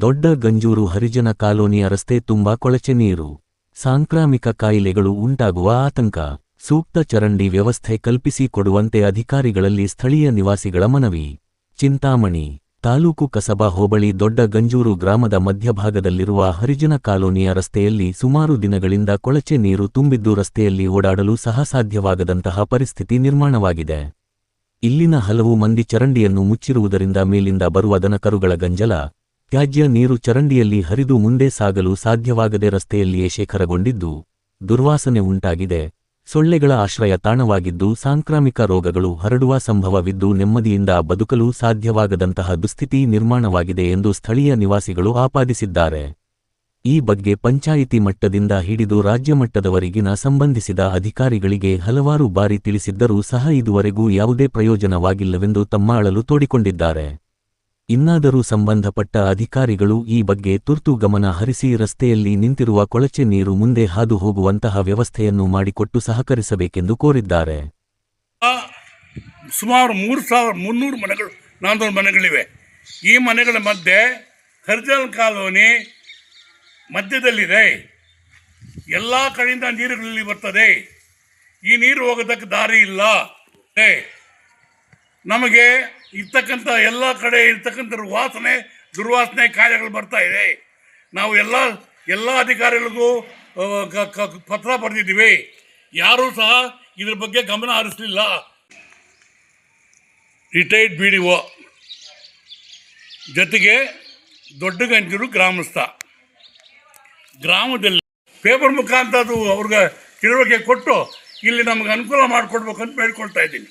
ದೊಡ್ಡ ಗಂಜೂರು ಹರಿಜನ ಕಾಲೋನಿಯ ರಸ್ತೆ ತುಂಬಾ ಕೊಳಚೆ ನೀರು, ಸಾಂಕ್ರಾಮಿಕ ಕಾಯಿಲೆಗಳು ಉಂಟಾಗುವ ಆತಂಕ. ಸೂಕ್ತ ಚರಂಡಿ ವ್ಯವಸ್ಥೆ ಕಲ್ಪಿಸಿಕೊಡುವಂತೆ ಅಧಿಕಾರಿಗಳಲ್ಲಿ ಸ್ಥಳೀಯ ನಿವಾಸಿಗಳ ಮನವಿ. ಚಿಂತಾಮಣಿ ತಾಲೂಕು ಕಸಬಾ ಹೋಬಳಿ ದೊಡ್ಡ ಗಂಜೂರು ಗ್ರಾಮದ ಮಧ್ಯಭಾಗದಲ್ಲಿರುವ ಹರಿಜನ ಕಾಲೋನಿಯ ರಸ್ತೆಯಲ್ಲಿ ಸುಮಾರು ದಿನಗಳಿಂದ ಕೊಳಚೆ ನೀರು ತುಂಬಿದ್ದು ರಸ್ತೆಯಲ್ಲಿ ಓಡಾಡಲು ಸಹ ಸಾಧ್ಯವಾಗದಂತಹ ಪರಿಸ್ಥಿತಿ ನಿರ್ಮಾಣವಾಗಿದೆ. ಇಲ್ಲಿನ ಹಲವು ಮಂದಿ ಚರಂಡಿಯನ್ನು ಮುಚ್ಚಿರುವುದರಿಂದ ಮೇಲಿಂದ ಬರುವ ದನಕರುಗಳ ಗಂಜಲ, ತ್ಯಾಜ್ಯ ನೀರು ಚರಂಡಿಯಲ್ಲಿ ಹರಿದು ಮುಂದೆ ಸಾಗಲು ಸಾಧ್ಯವಾಗದೆ ರಸ್ತೆಯಲ್ಲಿಯೇ ಶೇಖರಗೊಂಡಿದ್ದು ದುರ್ವಾಸನೆ ಉಂಟಾಗಿದೆ. ಸೊಳ್ಳೆಗಳ ಆಶ್ರಯ ತಾಣವಾಗಿದ್ದು ಸಾಂಕ್ರಾಮಿಕ ರೋಗಗಳು ಹರಡುವ ಸಂಭವವಿದ್ದು ನೆಮ್ಮದಿಯಿಂದ ಬದುಕಲು ಸಾಧ್ಯವಾಗದಂತಹ ದುಸ್ಥಿತಿ ನಿರ್ಮಾಣವಾಗಿದೆ ಎಂದು ಸ್ಥಳೀಯ ನಿವಾಸಿಗಳು ಆಪಾದಿಸಿದ್ದಾರೆ. ಈ ಬಗ್ಗೆ ಪಂಚಾಯಿತಿ ಮಟ್ಟದಿಂದ ಹಿಡಿದು ರಾಜ್ಯ ಮಟ್ಟದವರೆಗಿನ ಸಂಬಂಧಿಸಿದ ಅಧಿಕಾರಿಗಳಿಗೆ ಹಲವಾರು ಬಾರಿ ತಿಳಿಸಿದ್ದರೂ ಸಹ ಇದುವರೆಗೂ ಯಾವುದೇ ಪ್ರಯೋಜನವಾಗಿಲ್ಲವೆಂದು ತಮ್ಮ ಅಳಲು ತೋಡಿಕೊಂಡಿದ್ದಾರೆ. ಇನ್ನಾದರೂ ಸಂಬಂಧಪಟ್ಟ ಅಧಿಕಾರಿಗಳು ಈ ಬಗ್ಗೆ ತುರ್ತು ಗಮನ ಹರಿಸಿ ರಸ್ತೆಯಲ್ಲಿ ನಿಂತಿರುವ ಕೊಳಚೆ ನೀರು ಮುಂದೆ ಹಾದು ಹೋಗುವಂತಹ ವ್ಯವಸ್ಥೆಯನ್ನು ಮಾಡಿಕೊಟ್ಟು ಸಹಕರಿಸಬೇಕೆಂದು ಕೋರಿದ್ದಾರೆ. ಸುಮಾರು 3,300 ಮನೆಗಳು 400 ಮನೆಗಳಿವೆ. ಈ ಮನೆಗಳ ಮಧ್ಯೆ ಹರಿಜನ ಕಾಲೋನಿ ಮಧ್ಯದಲ್ಲಿದೆ. ಎಲ್ಲ ಕಡೆಯಿಂದ ನೀರುಗಳಲ್ಲಿ ಬರ್ತದೆ. ಈ ನೀರು ಹೋಗೋದಕ್ಕೆ ದಾರಿ ಇಲ್ಲ. ನಮಗೆ ಇರ್ತಕ್ಕಂಥ ಎಲ್ಲ ಕಡೆ ಇರ್ತಕ್ಕಂಥ ದುರ್ವಾಸನೆ ಕಾಯಿಲೆಗಳು ಬರ್ತಾ ಇದೆ. ನಾವು ಎಲ್ಲ ಅಧಿಕಾರಿಗಳಿಗೂ ಪತ್ರ ಬರೆದಿದ್ದೀವಿ. ಯಾರೂ ಸಹ ಇದ್ರ ಬಗ್ಗೆ ಗಮನ ಹರಿಸಲಿಲ್ಲ. ರಿಟೈರ್ಡ್ BDO ಜೊತೆಗೆ ದೊಡ್ಡ ಗಂಜೂರು ಗ್ರಾಮಸ್ಥ ಗ್ರಾಮದಲ್ಲಿ ಪೇಪರ್ ಮುಖಾಂತರ ಅವ್ರಿಗೆ ತಿಳುವಳಿಕೆ ಕೊಟ್ಟು ಇಲ್ಲಿ ನಮಗೆ ಅನುಕೂಲ ಮಾಡಿಕೊಡ್ಬೇಕು ಅಂತ ಬೇಡ್ಕೊಳ್ತಾ ಇದ್ದೀನಿ.